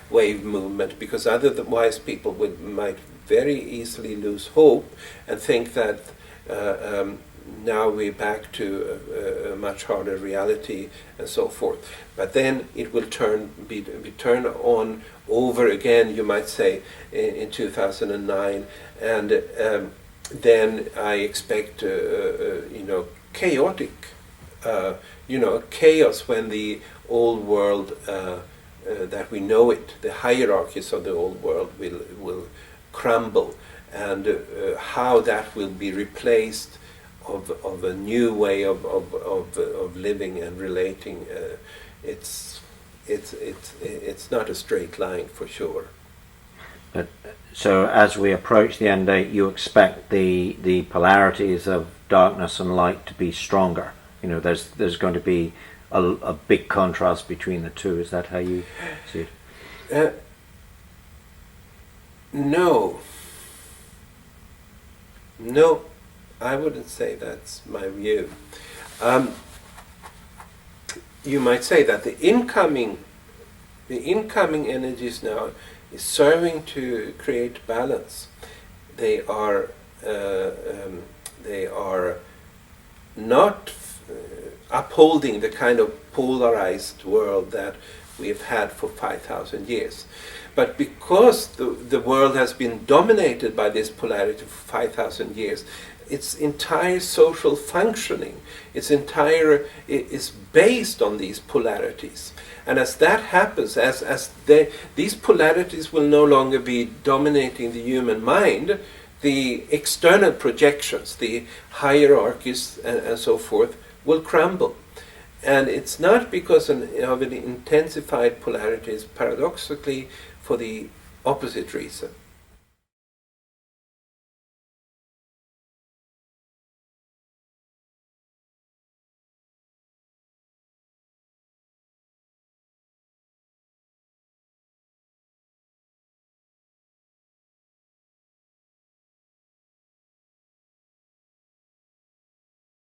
wave movement, because otherwise people might very easily lose hope and think that now we're back to a much harder reality and so forth. But then it will be turned on over again, you might say, in 2009, and then I expect chaotic, chaos when the old world that we know it, the hierarchies of the old world will crumble, and how that will be replaced of a new way of living and relating. It's not a straight line for sure. But so as we approach the end date, you expect the polarities of darkness and light to be stronger. There's going to be a big contrast between the two. Is that how you see it? No, I wouldn't say that's my view. You might say that the incoming energies now is serving to create balance. They are not upholding the kind of polarized world that we have had for 5,000 years. But because the world has been dominated by this polarity for 5,000 years, its entire social functioning, is based on these polarities. And as that happens, these polarities will no longer be dominating the human mind, the external projections, the hierarchies and so forth, will crumble. And it's not because of an intensified polarity, it's paradoxically for the opposite reason.